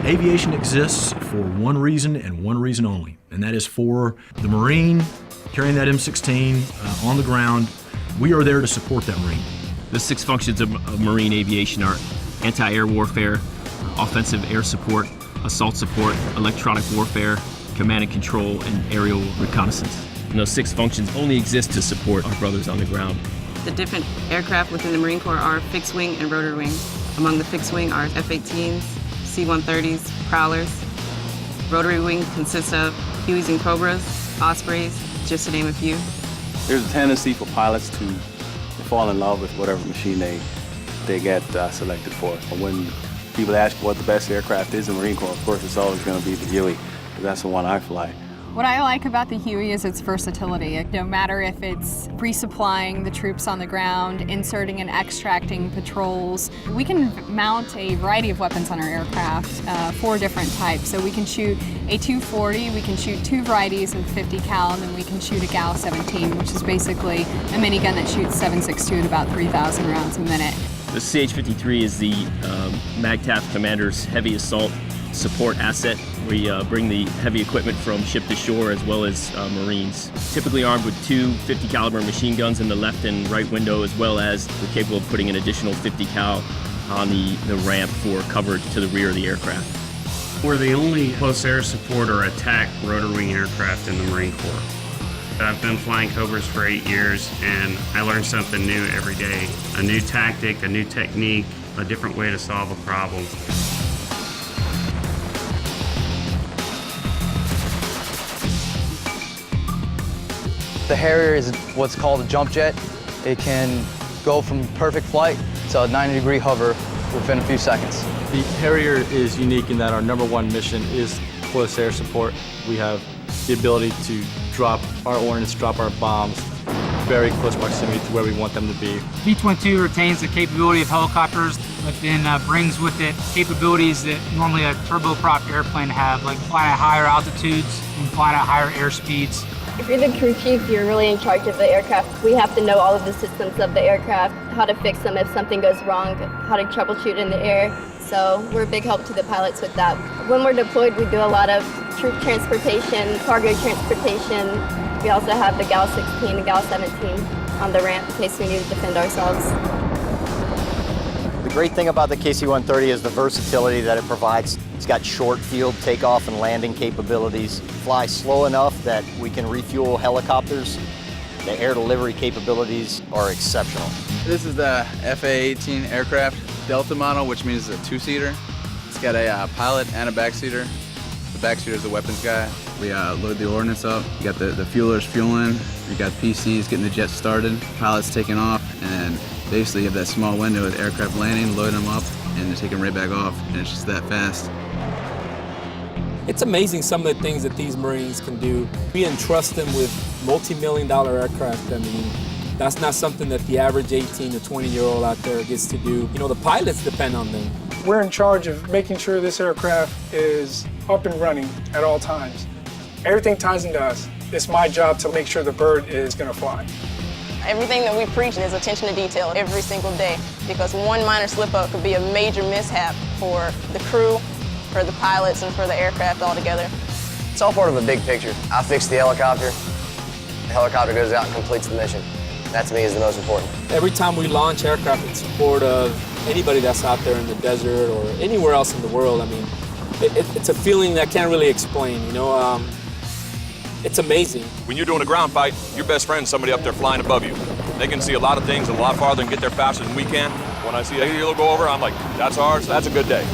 Aviation exists for one reason and one reason only, and that is for the Marine carrying that M16 on the ground. We are there to support that Marine. The 6 functions of Marine aviation are anti-air warfare, offensive air support, assault support, electronic warfare, command and control, and aerial reconnaissance. And those 6 functions only exist to support our brothers on the ground. The different aircraft within the Marine Corps are fixed wing and rotary wing. Among the fixed wing are F-18s, C-130s, Prowlers. Rotary wing consists of Hueys and Cobras, Ospreys, just to name a few. There's a tendency for pilots to fall in love with whatever machine they get selected for. When people ask what the best aircraft is in the Marine Corps, of course it's always going to be the Huey, because that's the one I fly. What I like about the Huey is its versatility. No matter if it's resupplying the troops on the ground, inserting and extracting patrols, we can mount a variety of weapons on our aircraft, 4 different types. So we can shoot a 240, we can shoot 2 varieties of 50 cal, and then we can shoot a Gal 17, which is basically a minigun that shoots 7.62 at about 3,000 rounds a minute. The CH-53 is the MAGTF Commander's heavy assault support asset. We bring the heavy equipment from ship to shore as well as Marines. Typically armed with 2 50 caliber machine guns in the left and right window, as well as we're capable of putting an additional 50 cal on the ramp for coverage to the rear of the aircraft. We're the only close air support or attack rotary-wing aircraft in the Marine Corps. I've been flying Cobras for 8 years, and I learn something new every day. A new tactic, a new technique, a different way to solve a problem. The Harrier is what's called a jump jet. It can go from perfect flight to a 90-degree hover within a few seconds. The Harrier is unique in that our #1 mission is close air support. We have the ability to drop our ordnance, drop our bombs very close proximity to where we want them to be. V-22 retains the capability of helicopters, but then brings with it capabilities that normally a turboprop airplane have, like flying at higher altitudes and flying at higher air speeds. If you're the crew chief, you're really in charge of the aircraft. We have to know all of the systems of the aircraft, how to fix them if something goes wrong, how to troubleshoot in the air. So we're a big help to the pilots with that. When we're deployed, we do a lot of troop transportation, cargo transportation. We also have the Gal 16 and Gal 17 on the ramp in case we need to defend ourselves. The great thing about the KC-130 is the versatility that it provides. It's got short field takeoff and landing capabilities, fly slow enough that we can refuel helicopters. The air delivery capabilities are exceptional. This is the FA-18 aircraft Delta model, which means it's a 2-seater. It's got a pilot and a backseater. The backseater is the weapons guy. We load the ordnance up. You got the fuelers fueling. You got PCs getting the jet started. Pilots taking off, and basically you have that small window with aircraft landing, load them up, and they're taking right back off, and it's just that fast. It's amazing some of the things that these Marines can do. We entrust them with multi-million-dollar aircraft. I mean, that's not something that the average 18 to 20-year-old out there gets to do. You know, the pilots depend on them. We're in charge of making sure this aircraft is up and running at all times. Everything ties into us. It's my job to make sure the bird is going to fly. Everything that we preach is attention to detail every single day, because one minor slip-up could be a major mishap for the crew, for the pilots, and for the aircraft altogether. It's all part of a big picture. I fix the helicopter. The helicopter goes out and completes the mission. That to me is the most important. Every time we launch aircraft in support of anybody that's out there in the desert or anywhere else in the world, I mean, it's a feeling that I can't really explain, you know. It's amazing. When you're doing a ground fight, your best friend's somebody up there flying above you. They can see a lot of things a lot farther and get there faster than we can. When I see a helo go over, I'm like, that's ours, that's a good day.